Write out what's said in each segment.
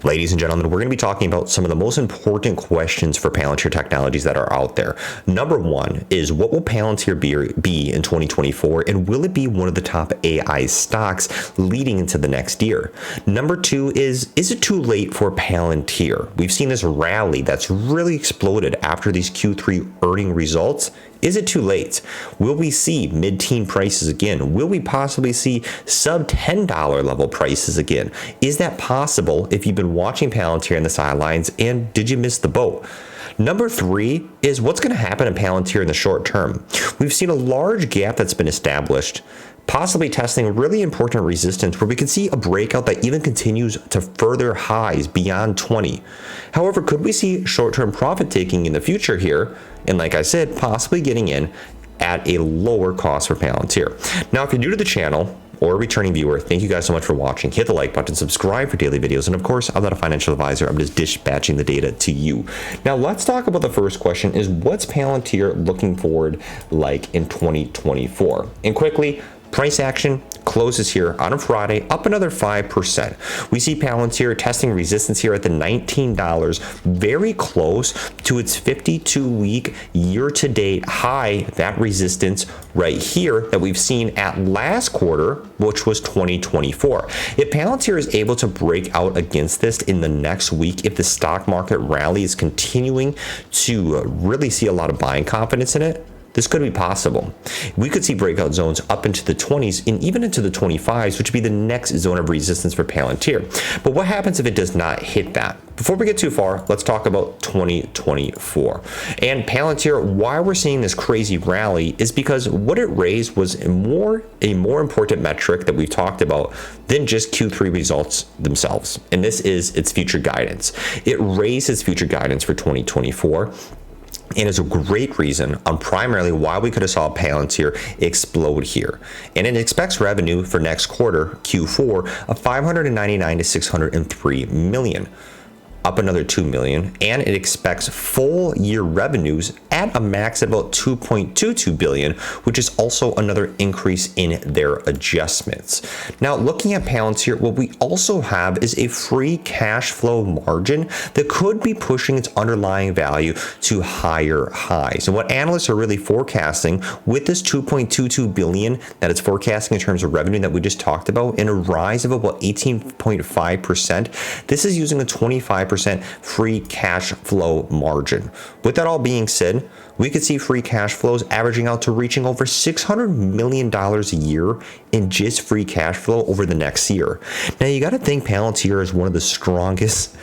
Ladies and gentlemen, we're going to be talking about some of the most important questions for Palantir Technologies that are out there. Number one is, what will Palantir be in 2024, and will it be one of the top AI stocks leading into the next year? Number two is it too late for Palantir? We've seen this rally that's really exploded after these Q3 earning results. Is it too late? Will we see mid-teen prices again? Will we possibly see sub $10 level prices again? Is that possible if you've been watching Palantir on the sidelines, and did you miss the boat? Number three is, what's going to happen in Palantir in the short term? We've seen a large gap that's been established, possibly testing really important resistance where we could see a breakout that even continues to further highs beyond 20. However, could we see short-term profit taking in the future here? And like I said, possibly getting in at a lower cost for Palantir. Now, if you're new to the channel or a returning viewer, thank you guys so much for watching. Hit the like button, subscribe for daily videos, and of course, I'm not a financial advisor. I'm just dispatching the data to you. Now, let's talk about the first question: is what's Palantir looking forward like in 2024? And quickly, price action closes here on a Friday, up another 5%. We see Palantir testing resistance here at the $19, very close to its 52-week year-to-date high, that resistance right here that we've seen at last quarter, which was 2024. If Palantir is able to break out against this in the next week, if the stock market rally is continuing to really see a lot of buying confidence in it, this could be possible. We could see breakout zones up into the 20s and even into the 25s, which would be the next zone of resistance for Palantir. But what happens if it does not hit that? Before we get too far, let's talk about 2024. And Palantir, why we're seeing this crazy rally is because what it raised was a more important metric that we've talked about than just Q3 results themselves. And this is its future guidance. It raised its future guidance for 2024. And is a great reason on primarily why we could have saw Palantir explode here. And it expects revenue for next quarter, Q4, of 599 to 603 million. Up another 2 million, and it expects full year revenues at a max of about 2.22 billion, which is also another increase in their adjustments. Now, looking at Palantir, what we also have is a free cash flow margin that could be pushing its underlying value to higher highs. And what analysts are really forecasting with this 2.22 billion that it's forecasting in terms of revenue that we just talked about, and a rise of about 18.5%, this is using a 25% free cash flow margin. With that all being said, we could see free cash flows averaging out to reaching over $600 million a year in just free cash flow over the next year. Now, you got to think Palantir is one of the strongest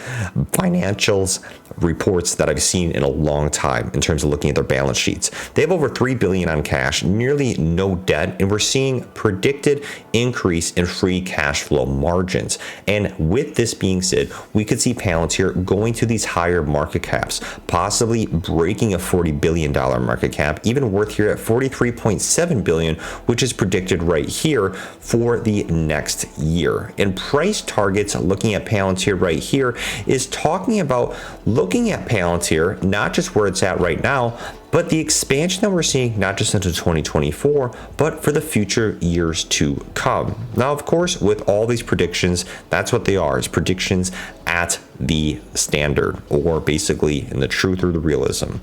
financials reports that I've seen in a long time in terms of looking at their balance sheets. They have over $3 billion on cash, nearly no debt, and we're seeing predicted increase in free cash flow margins. And with this being said, we could see Palantir going to these higher market caps, possibly breaking a $40 billion market cap, even worth here at 43.7 billion, which is predicted right here for the next year. And price targets, looking at Palantir right here, is talking about looking at Palantir, not just where it's at right now, but the expansion that we're seeing not just into 2024, but for the future years to come. Now, of course, with all these predictions, that's what they are. It's predictions at the standard, or basically in the truth or the realism.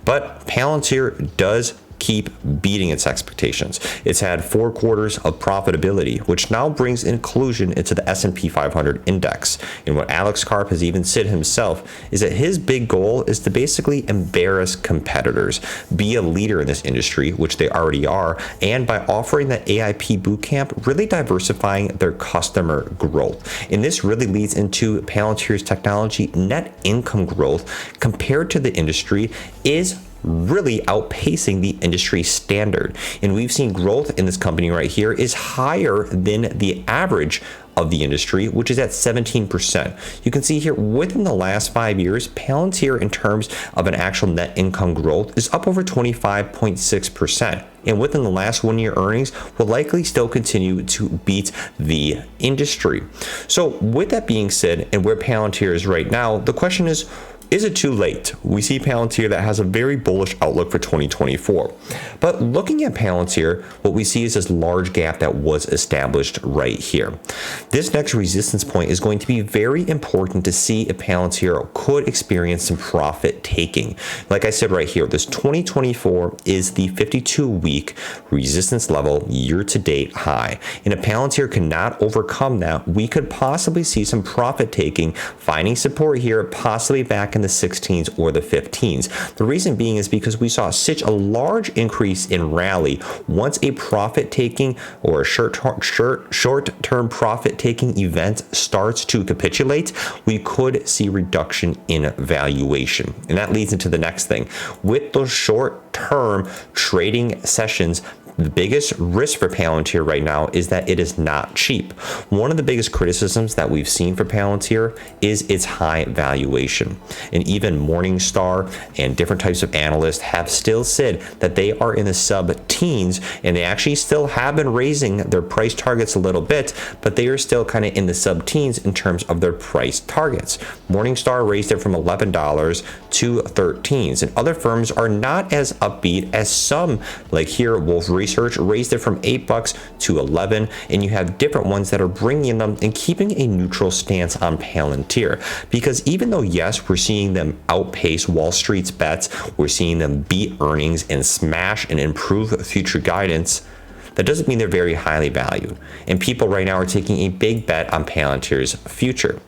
But Palantir does keep beating its expectations. It's had 4 quarters of profitability, which now brings inclusion into the S&P 500 index. And what Alex Karp has even said himself is that his big goal is to basically embarrass competitors, be a leader in this industry, which they already are, and by offering that AIP bootcamp, really diversifying their customer growth. And this really leads into Palantir's technology net income growth compared to the industry is really outpacing the industry standard. And we've seen growth in this company right here is higher than the average of the industry, which is at 17%. You can see here within the last 5 years, Palantir in terms of an actual net income growth is up over 25.6%. And within the last 1 year earnings will likely still continue to beat the industry. So with that being said, and where Palantir is right now, the question is Is it too late? We see Palantir that has a very bullish outlook for 2024. But looking at Palantir, what we see is this large gap that was established right here. This next resistance point is going to be very important to see if Palantir could experience some profit taking. Like I said right here, this 2024 is the 52-week resistance level year-to-date high. And if Palantir cannot overcome that, we could possibly see some profit taking, finding support here, possibly back in the 16s or the 15s. The reason being is because we saw such a large increase in rally. Once a profit taking or a short-term profit taking event starts to capitulate, we could see reduction in valuation. And that leads into the next thing. With those short-term trading sessions, the biggest risk for Palantir right now is that it is not cheap. One of the biggest criticisms that we've seen for Palantir is its high valuation. And even Morningstar and different types of analysts have still said that they are in the sub-teens, and they actually still have been raising their price targets a little bit, but they are still kind of in the sub-teens in terms of their price targets. Morningstar raised it from $11 to 13s, and other firms are not as upbeat as some, like here, Wolf Research raised it from $8 to 11, and you have different ones that are bringing them and keeping a neutral stance on Palantir. Because even though, yes, we're seeing them outpace Wall Street's bets, we're seeing them beat earnings and smash and improve future guidance, that doesn't mean they're very highly valued. And people right now are taking a big bet on Palantir's future.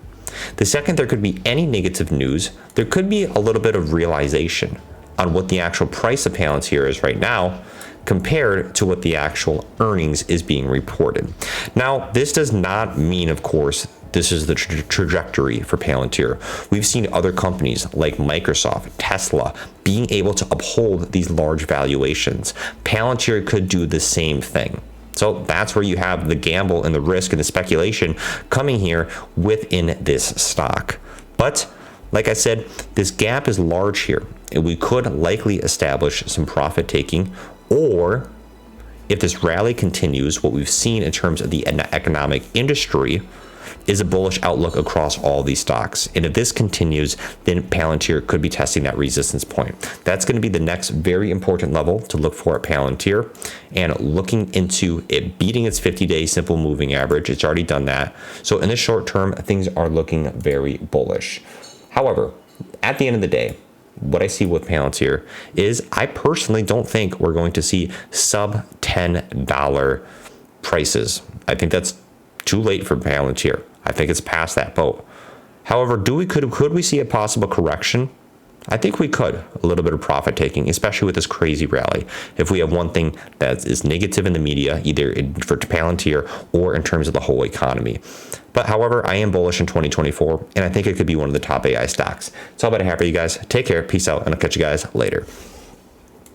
The second there could be any negative news, there could be a little bit of realization on what the actual price of Palantir is right now compared to what the actual earnings is being reported. Now, this does not mean, of course, this is the trajectory for Palantir. We've seen other companies like Microsoft, Tesla, being able to uphold these large valuations. Palantir could do the same thing. So that's where you have the gamble and the risk and the speculation coming here within this stock. But like I said, this gap is large here, and we could likely establish some profit taking, or if this rally continues, what we've seen in terms of the economic industry is a bullish outlook across all these stocks. And if this continues, then Palantir could be testing that resistance point. That's going to be the next very important level to look for at Palantir, and looking into it beating its 50-day simple moving average. It's already done that. So in the short term, things are looking very bullish. However, at the end of the day, what I see with Palantir is I personally don't think we're going to see sub $10 prices. I think that's too late for Palantir. I think it's past that boat. However, could we see a possible correction? I think we could. A little bit of profit taking, especially with this crazy rally. If we have one thing that is negative in the media, either for Palantir or in terms of the whole economy. But however, I am bullish in 2024, and I think it could be one of the top AI stocks. It's all about to happen, you guys. Take care, peace out, and I'll catch you guys later.